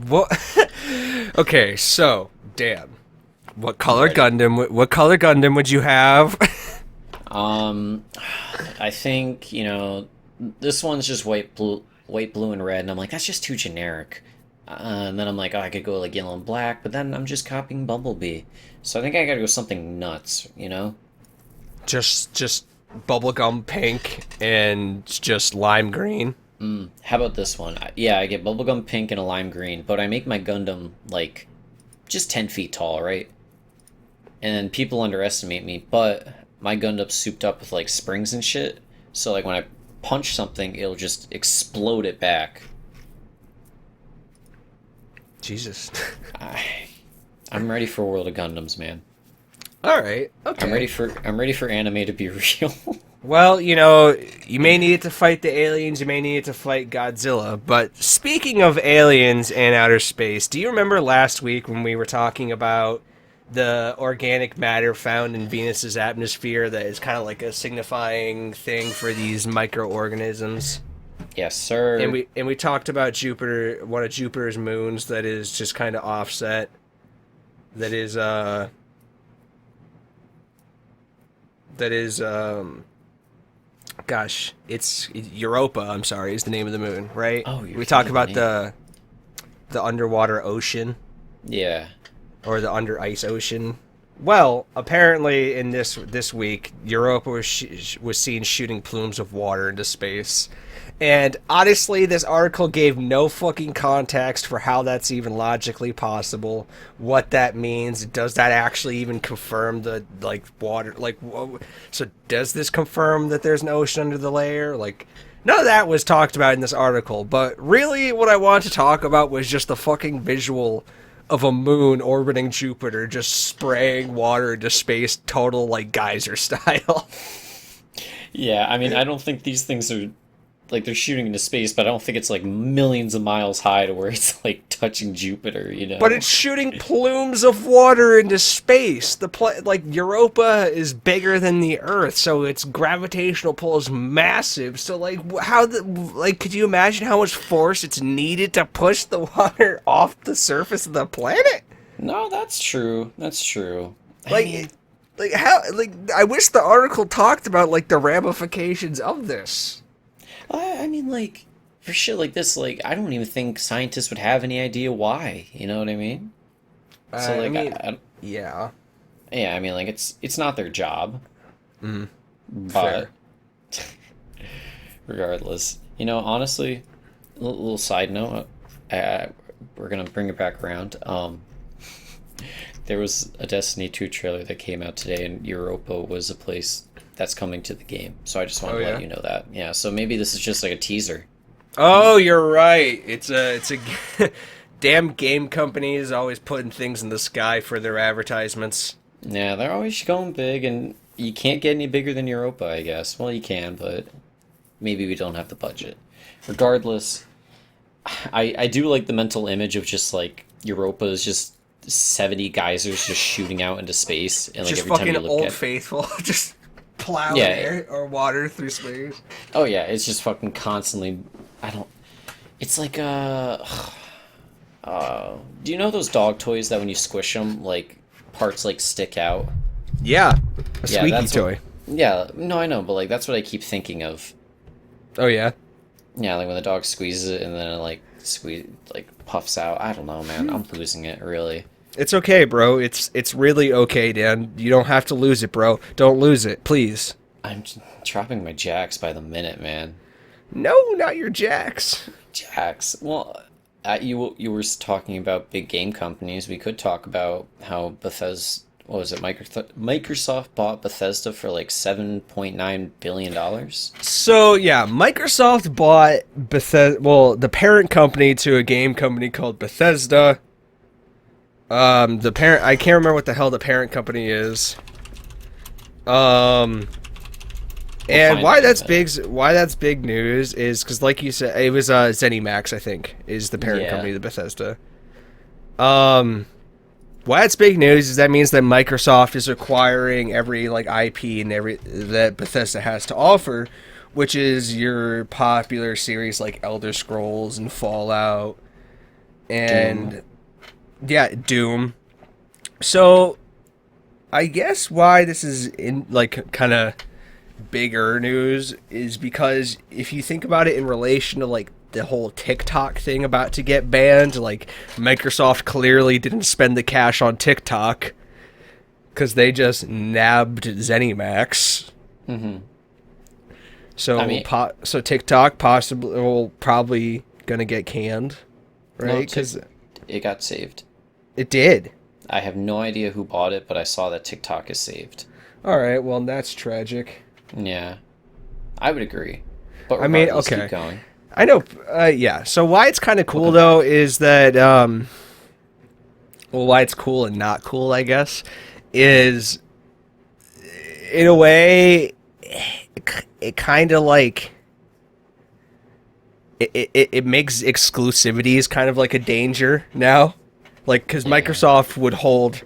What? Okay, so Dan, what color Gundam would you have? I think this one's just white, blue, and red, and I'm like, that's just too generic. And then I'm like, oh, I could go like yellow and black, but then I'm just copying Bumblebee. So I think I gotta go something nuts, Just bubblegum pink and just lime green. How about this one? Yeah, I get bubblegum pink and a lime green, but I make my Gundam like just 10 feet tall, right? And then people underestimate me, but my Gundam's souped up with like springs and shit. So like when I punch something, it'll just explode it back. Jesus. I'm ready for a world of Gundams, man. All right. Okay. I'm ready for anime to be real. Well, you may need it to fight the aliens, you may need it to fight Godzilla. But speaking of aliens and outer space, do you remember last week when we were talking about the organic matter found in Venus's atmosphere that is kind of like a signifying thing for these microorganisms? Yes, sir. And we talked about Jupiter, one of Jupiter's moons that is just kind of offset. That is gosh, it's Europa, I'm sorry, is the name of the moon, right? Oh, we talk about the underwater ocean. Yeah. Or the under ice ocean. Well, apparently in this week, Europa was seen shooting plumes of water into space. And honestly, this article gave no fucking context for how that's even logically possible, what that means. Does that actually even confirm the, water? So does this confirm that there's an ocean under the layer? None of that was talked about in this article. But really, what I wanted to talk about was just the fucking visual of a moon orbiting Jupiter, just spraying water into space, total, geyser style. Yeah, I mean, I don't think these things are like they're shooting into space, but I don't think it's like millions of miles high to where it's like touching Jupiter, you know? But it's shooting plumes of water into space. Like Europa is bigger than the Earth, so its gravitational pull is massive. So like could you imagine how much force it's needed to push the water off the surface of the planet? No, that's true. That's true. I Like mean, like how like I wish the article talked about like the ramifications of this. I mean, like for shit like this, like I don't even think scientists would have any idea why. You know what I mean? So I like, mean, yeah. yeah, I mean, like it's not their job, but Fair. regardless, you know, honestly, little side note, we're gonna bring it back around. There was a Destiny 2 trailer that came out today, and Europa was a place that's coming to the game. So I just wanted Oh to yeah. let you know that. Yeah, so maybe this is just like a teaser. Oh, you're right. It's a damn game companies always putting things in the sky for their advertisements. Yeah, they're always going big, and you can't get any bigger than Europa, I guess. Well, you can, but maybe we don't have the budget. Regardless, I do like the mental image of just like Europa is just 70 geysers just shooting out into space, and like Just every time fucking you look old at, faithful, just plowing yeah, air or water through space. oh yeah, it's just fucking constantly. I don't. It's like do you know those dog toys that when you squish them, like parts like stick out? Yeah, a Yeah, squeaky that's toy. yeah, no, I know, but like that's what I keep thinking of. Oh yeah. Yeah, like when the dog squeezes it and then it like puffs out. I don't know, man. I'm losing it really. It's okay, bro. It's really okay, Dan. You don't have to lose it, bro. Don't lose it, please. I'm dropping my jacks by the minute, man. No, not your jacks. Jacks. Well, you were talking about big game companies. We could talk about how Bethesda. What was it? Microsoft bought Bethesda for like $7.9 billion. So yeah, Microsoft bought Bethesda. Well, the parent company to a game company called Bethesda. The parent. I can't remember what the hell the parent company is. And find why out in a that's minute. big? Why that's big news is because, like you said, it was ZeniMax. I think is the parent Yeah. company to Bethesda. Why it's big news is that means that Microsoft is acquiring every like IP and every that Bethesda has to offer, which is your popular series like Elder Scrolls and Fallout and Doom. yeah, Doom. So I guess why this is in like kind of bigger news is because if you think about it in relation to like the whole TikTok thing about to get banned, like Microsoft clearly didn't spend the cash on TikTok because they just nabbed ZeniMax. Mm-hmm. So I mean, so TikTok probably gonna get canned, no, right? Because it got saved. it did. I have no idea who bought it, but I saw that TikTok is saved. All right, well that's tragic. Yeah, I would agree. But I mean, regardless, okay. keep going. I know, yeah. So why it's kind of cool though is that, well, why it's cool and not cool, I guess, is in a way, it kind of like it makes exclusivities kind of like a danger now, like because Yeah. Microsoft would hold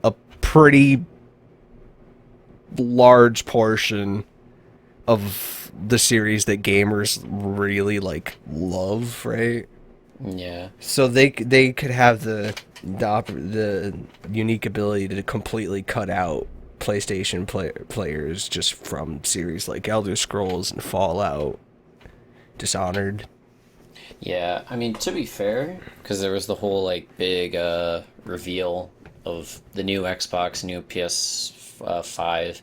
a pretty large portion of the series that gamers really like love, right? Yeah. So they could have the unique ability to completely cut out PlayStation players just from series like Elder Scrolls and Fallout, Dishonored. Yeah, I mean, to be fair, because there was the whole like big reveal of the new Xbox, new PS5,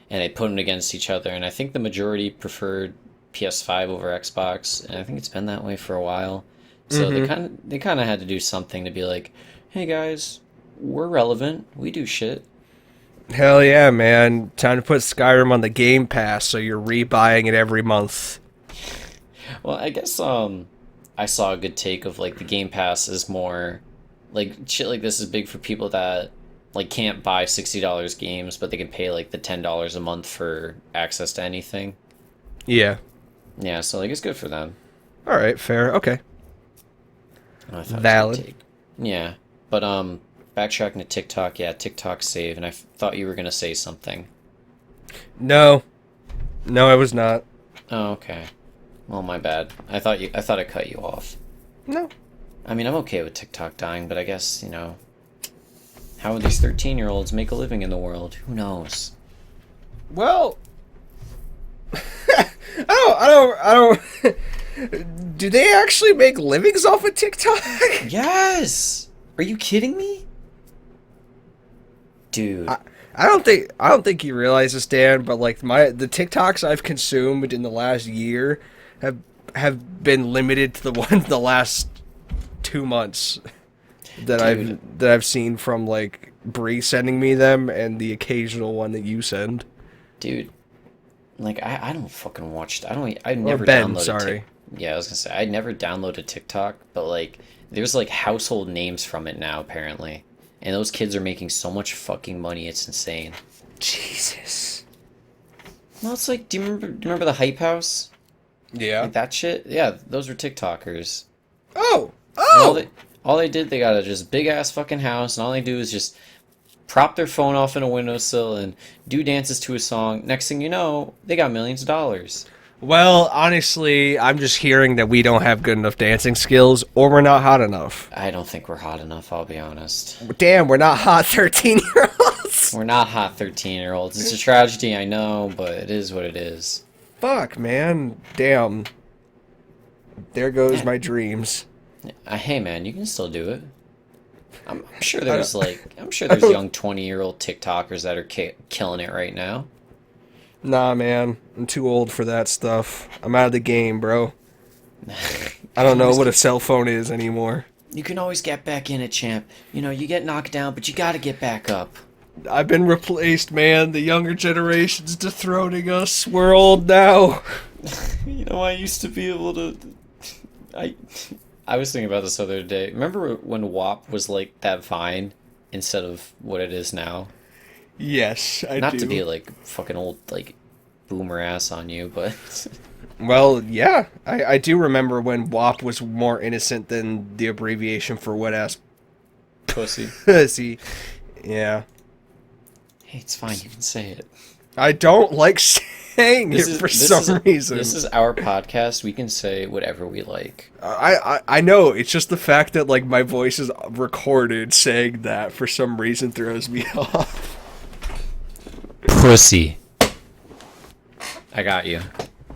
and they put them against each other, and I think the majority preferred PS5 over Xbox, and I think it's been that way for a while. So they kind of had to do something to be like, hey guys, we're relevant, we do shit. Hell yeah, man! Time to put Skyrim on the Game Pass, so you're rebuying it every month. Well, I guess I saw a good take of like the Game Pass is more like shit like this is big for people that like can't buy $60 games, but they can pay like the $10 a month for access to anything. Yeah. Yeah, so like it's good for them. All right, fair. Okay. I thought it was gonna Valid. take. Yeah, but backtracking to TikTok. Yeah, TikTok save, and thought you were gonna say something. No. No, I was not. Oh, okay. Well, my bad. I thought I cut you off. No. I mean, I'm okay with TikTok dying, but I guess, how would these 13-year-olds make a living in the world? Who knows? Well, I don't. Do they actually make livings off of TikTok? Yes! Are you kidding me? Dude. I don't think you realize this, Dan, but like the TikToks I've consumed in the last year have been limited to the last 2 months that Dude. I've seen from like Bree sending me them and the occasional one that you send. Dude. Like, I don't fucking watch... I Or never Ben, downloaded... sorry. Yeah, I was gonna say, I never downloaded TikTok, but like, there's like household names from it now, apparently. And those kids are making so much fucking money, it's insane. Jesus. Well, it's like, do you remember the Hype House? Yeah. Like that shit? Yeah, those were TikTokers. Oh. And Oh. all they did, they got a just big ass fucking house, and all they do is just prop their phone off in a windowsill and do dances to a song. Next thing you know, they got millions of dollars. Well, honestly, I'm just hearing that we don't have good enough dancing skills, or we're not hot enough. I don't think we're hot enough, I'll be honest. Damn, we're not hot 13-year-olds. We're not hot 13-year-olds. It's a tragedy, I know, but it is what it is. Fuck, man. Damn. There goes Yeah. my dreams. Hey man, you can still do it. I'm sure I there's don't- like I'm sure there's young 20-year-old TikTokers that are killing it right now. Nah, man. I'm too old for that stuff. I'm out of the game, bro. I don't know what a cell phone is anymore. You can always get back in it, champ. You get knocked down, but you gotta get back up. I've been replaced, man. The younger generation's dethroning us. We're old now. I used to be able to. I I was thinking about this the other day. Remember when WAP was like that Vine instead of what it is now? Yes, I Not do. to be like fucking old like boomer ass on you, but Well, yeah. I do remember when WAP was more innocent than the abbreviation for wet ass pussy. pussy. Yeah. Hey, it's fine. You can say it. I don't like saying it for some reason. This is our podcast. We can say whatever we like. I know. It's just the fact that like my voice is recorded saying that for some reason throws me off. Pussy. I got you.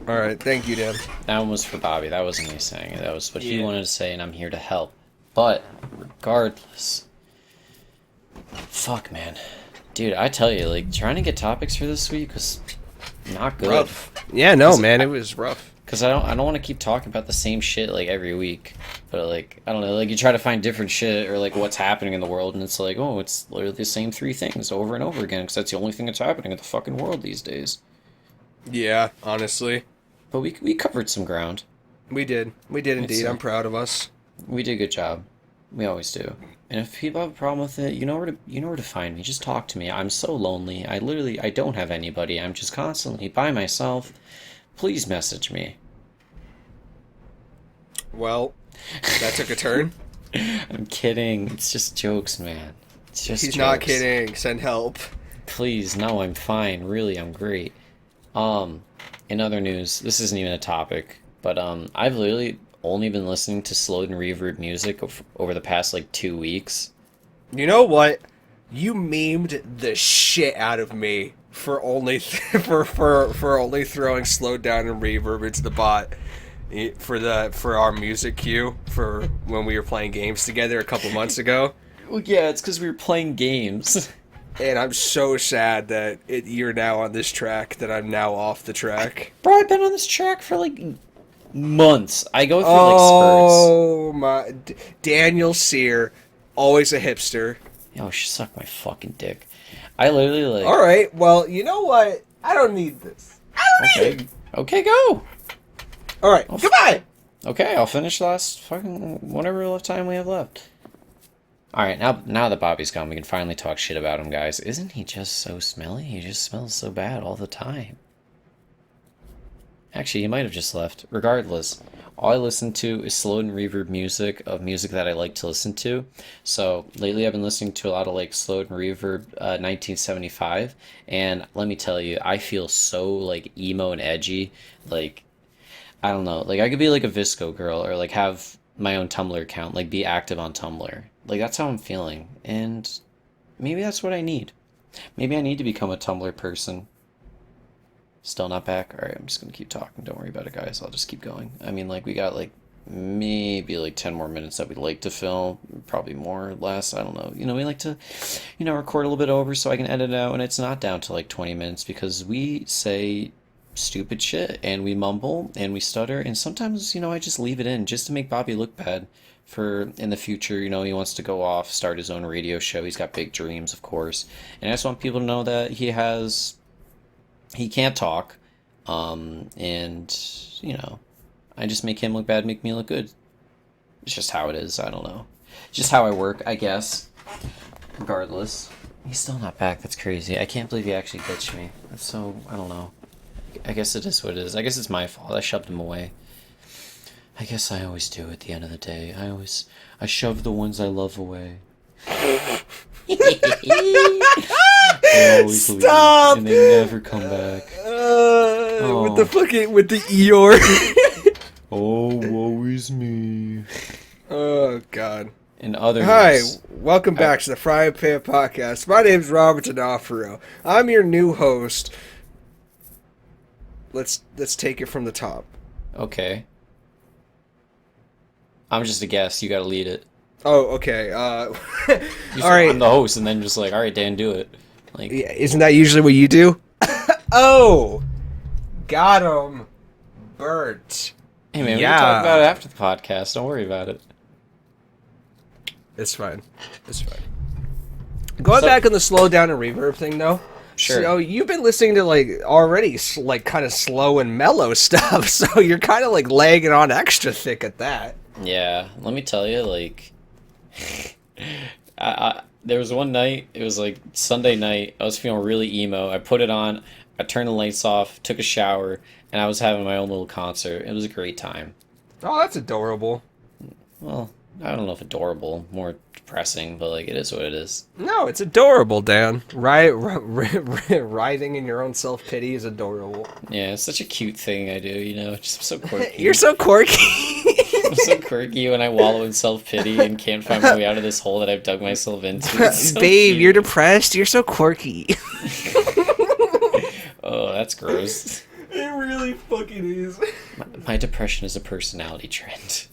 All right, thank you, Dan. That one was for Bobby. That wasn't me saying it. That was what he Yeah. wanted to say, and I'm here to help. But regardless, fuck, man, dude, I tell you, like trying to get topics for this week was not good. Rough. Yeah, no, man, it was rough. Cause I don't want to keep talking about the same shit like every week. But like I don't know, like you try to find different shit or like what's happening in the world, and it's like, oh, it's literally the same three things over and over again. Cause that's the only thing that's happening in the fucking world these days. Yeah, honestly, But we covered some ground. we did. We did indeed. It's, I'm proud of us. We did a good job. We always do. And if people have a problem with it, you know where to find me. Just talk to me. I'm so lonely. I don't have anybody. I'm just constantly by myself. Please message me. Well, that took a turn. I'm kidding. It's just jokes, man. It's just He's not jokes. kidding. Send help. Please, no, I'm fine. Really, I'm great. In other news, this isn't even a topic, but I've literally only been listening to slowed and reverb music over the past like 2 weeks. You know what? You memed the shit out of me for only for only throwing slowed down and reverb into the bot for our music cue for when we were playing games together a couple months ago. Well, yeah, it's because we were playing games. And I'm so sad that you're now on this track, that I'm now off the track. Bro, I've been on this track for like months. I go through Oh my! Daniel Sear, always a hipster. like spurts. Oh, she sucked my fucking dick. I literally like. All right, well, you know what? I don't need this. I don't need Okay. it. Okay, go. All right, goodbye. Okay, I'll finish the last fucking whatever left time we have left. All right, now that Bobby's gone, we can finally talk shit about him, guys. Isn't he just so smelly? He just smells so bad all the time. Actually, he might have just left. Regardless, all I listen to is slow and reverb music of music that I like to listen to. So lately, I've been listening to a lot of like slow and reverb 1975, and let me tell you, I feel so like emo and edgy. Like I don't know, like I could be like a Visco girl or like have my own Tumblr account, like be active on Tumblr. Like that's how I'm feeling, and maybe that's what I need. Maybe I need to become a Tumblr person. Still not back? Alright, I'm just gonna keep talking. Don't worry about it, guys. I'll just keep going. I mean, like, we got, like, maybe, like, 10 more minutes that we'd like to film. Probably more or less. I don't know. We like to, record a little bit over so I can edit it out, and it's not down to, like, 20 minutes because we say stupid shit, and we mumble, and we stutter, and sometimes, I just leave it in just to make Bobby look bad for in the future. He wants to go off, start his own radio show. He's got big dreams, of course. And I just want people to know that he can't talk, and I just make him look bad, make me look good. It's just how it is. I don't know. It's just how I work, I guess. Regardless, he's still not back. That's crazy. I can't believe he actually ditched me. That's so. I don't know. I guess it is what it is. I guess it's my fault. I shoved him away. I guess I always do at the end of the day. I shove the ones I love away. They always Stop! leave, and they never come back. With the Eeyore. Oh, woe is me. Oh, God. And other Hi, news, welcome back to the Frying Pan Podcast. My name's Robert D'Onofrio. I'm your new host. Let's take it from the top. Okay. I'm just a guest. You gotta lead it. Oh, okay. You said All right. I'm the host, and then just like, all right, Dan, do it. Like, Yeah, isn't that usually what you do? Oh, got him. Burnt. hey man, we Yeah. can talk about it after the podcast. Don't worry about it. It's fine. It's fine. Going So- back on the slow down and reverb thing, though. Sure. So you've been listening to like already like kind of slow and mellow stuff, so you're kind of like laying it on extra thick at that. Yeah, let me tell you, like, there was one night, it was like Sunday night, I was feeling really emo. I put it on, I turned the lights off, took a shower, and I was having my own little concert. It was a great time. Oh, that's adorable. Well, I don't know if adorable, more depressing, but like, it is what it is. No, it's adorable, Dan. Writhing in your own self pity is adorable. Yeah, it's such a cute thing I do, just so quirky. You're so quirky. I'm so quirky when I wallow in self-pity and can't find my way out of this hole that I've dug myself into. It's so Babe, cute. you're depressed. You're so quirky. Oh, that's gross. It really fucking is. My depression is a personality trait.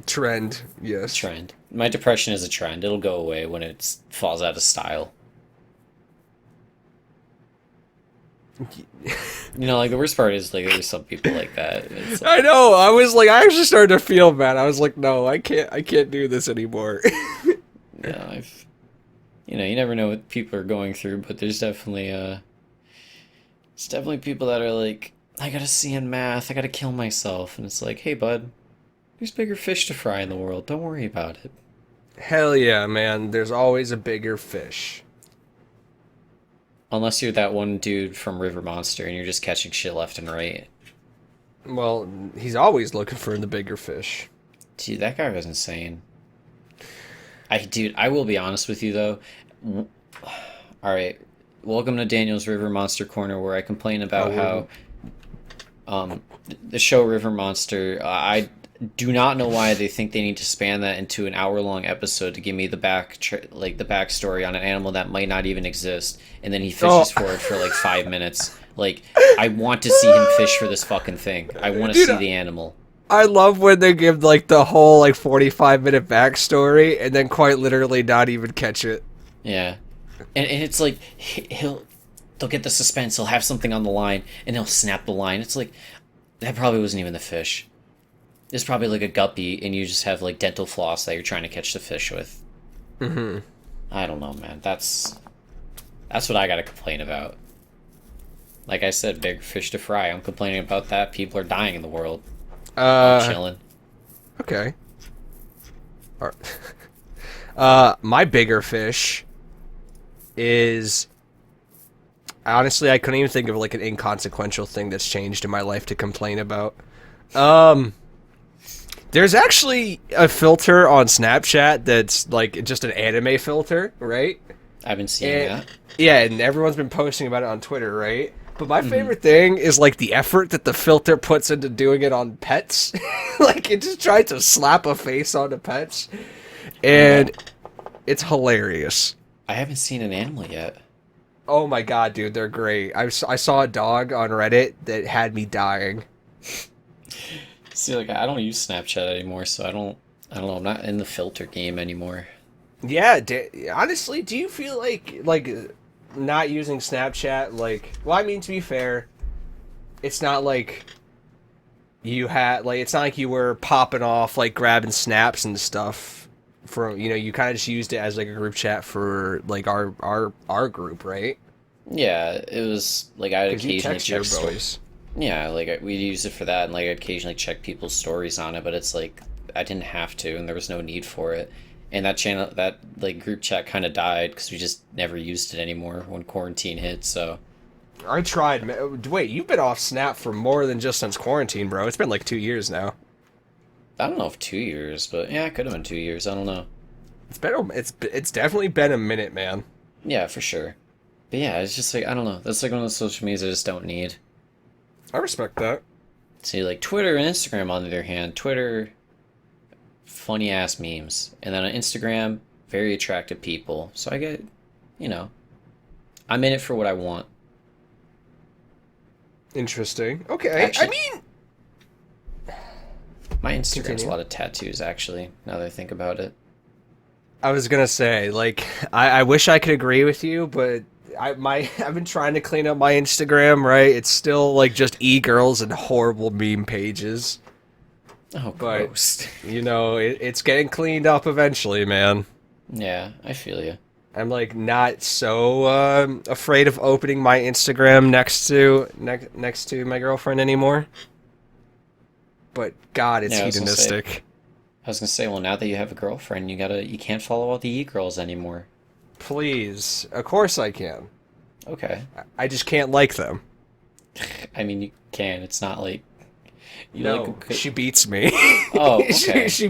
Trend, yes. Trend. My depression is a trend. It'll go away when it falls out of style. Like the worst part is like there's some people like that. It's like, I know. I actually started to feel bad. I was like, no, I can't do this anymore. you never know what people are going through, but there's definitely it's definitely people that are like, I gotta C in math, I gotta kill myself, and it's like, hey bud, there's bigger fish to fry in the world. Don't worry about it. Hell yeah, man. There's always a bigger fish. Unless you're that one dude from River Monster and you're just catching shit left and right. Well, he's always looking for the bigger fish. Dude, that guy was insane. I will be honest with you though. Alright, welcome to Daniel's River Monster Corner, where I complain about how the show River Monster, I do not know why they think they need to span that into an hour-long episode to give me the backstory on an animal that might not even exist, and then he fishes for it for like 5 minutes. Like, I want to see him fish for this fucking thing. I want to see the animal. I love when they give like the whole like 45-minute backstory and then quite literally not even catch it. Yeah, and it's like they'll get the suspense. He'll have something on the line, and he'll snap the line. It's like that probably wasn't even the fish. It's probably like a guppy, and you just have like dental floss that you're trying to catch the fish with. Mm-hmm. I don't know, man. That's what I gotta complain about. Like I said, big fish to fry. I'm complaining about that. People are dying in the world. I'm chilling. Okay. All right. My bigger fish is Honestly, I couldn't even think of like an inconsequential thing that's changed in my life to complain about. There's actually a filter on Snapchat that's like just an anime filter, right? I've been seeing that. Yeah, and everyone's been posting about it on Twitter, right? But my favorite thing is like the effort that the filter puts into doing it on pets. Like it just tries to slap a face onto pets, and it's hilarious. I haven't seen an animal yet. Oh my god, dude, they're great. I saw a dog on Reddit that had me dying. See, like I don't use Snapchat anymore, so I don't know. I'm not in the filter game anymore. Yeah, honestly, do you feel like not using Snapchat like? Well, I mean, to be fair, it's not like you had like it's not like you were popping off like grabbing snaps and stuff from you kind of just used it as like a group chat for like our group, right? Yeah, it was like I'd 'Cause you occasionally text your check boys. Yeah, like we'd use it for that, and like I'd occasionally check people's stories on it, but it's like I didn't have to, and there was no need for it. And that channel, that like group chat, kind of died because we just never used it anymore when quarantine hit. So I tried. Wait, you've been off Snap for more than just since quarantine, bro. It's been like 2 years now. I don't know if 2 years, but yeah, it could have been 2 years. I don't know. It's definitely been a minute, man. Yeah, for sure. But yeah, it's just like I don't know. That's like one of those social medias I just don't need. I respect that. See, like Twitter and Instagram, on the other hand, Twitter, funny ass memes, and then on Instagram, very attractive people. So I get, I'm in it for what I want. Interesting. Okay. Actually, I mean, my Instagram's continue. a lot of tattoos, actually, now that I think about it. I was gonna say, like, I wish I could agree with you, but I've been trying to clean up my Instagram, right? It's still like just e-girls and horrible meme pages. Oh, But gross. it's getting cleaned up eventually, man. Yeah, I feel you. I'm like not so afraid of opening my Instagram next to my girlfriend anymore. But God, it's Yeah, hedonistic. I was gonna say, well, now that you have a girlfriend, you can't follow all the e-girls anymore. Please, of course I can. Okay. I just can't like them. I mean, you can. It's not like No, she beats me. Oh, okay. she.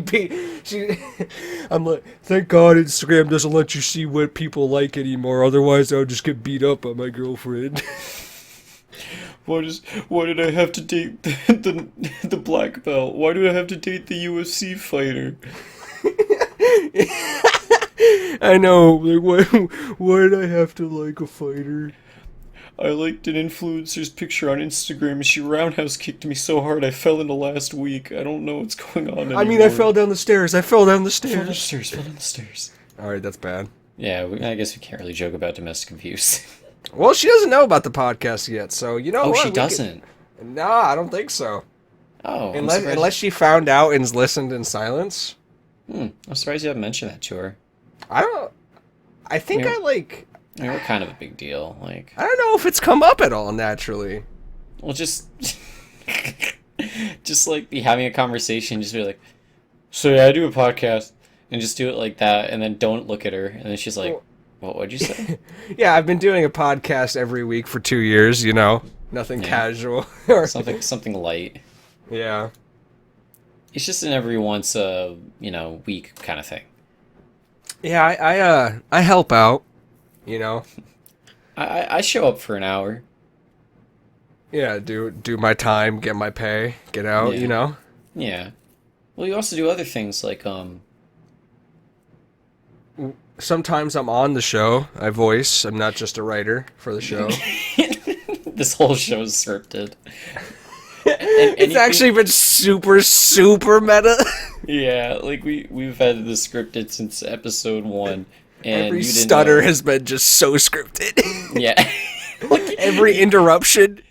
I'm like, thank God Instagram doesn't let you see what people like anymore. Otherwise, I would just get beat up by my girlfriend. Why did I have to date the black belt? Why do I have to date the UFC fighter? I know. Like, why did I have to like a fighter? I liked an influencer's picture on Instagram and she roundhouse kicked me so hard I fell into last week. I don't know what's going on anymore. I mean, I fell down the stairs. Fell down the stairs. All right, that's bad. Yeah, I guess we can't really joke about domestic abuse. Well, she doesn't know about the podcast yet, so you know Oh, what? she doesn't? Nah, I don't think so. Oh, I'm Unless surprised. she found out and listened in silence. I'm surprised you haven't mentioned that to her. I don't. I think Yeah. I I mean, we're kind of a big deal. Like, I don't know if it's come up at all naturally. well, just like be having a conversation, just be like, so yeah, I do a podcast, and just do it like that, and then don't look at her, and then she's like, what'd you say? Yeah, I've been doing a podcast every week for 2 years. Nothing Yeah. casual or something light. Yeah. It's just an every once a week kind of thing. Yeah, I help out. I show up for an hour. Yeah, do my time, get my pay, get out. Yeah. Yeah. Well, you also do other things like Sometimes I'm on the show. I voice. I'm not just a writer for the show. This whole show is scripted. It's actually been super, super meta. Yeah, like we've had this scripted since episode 1, and Every you didn't stutter know. has been just so scripted. Yeah. Every interruption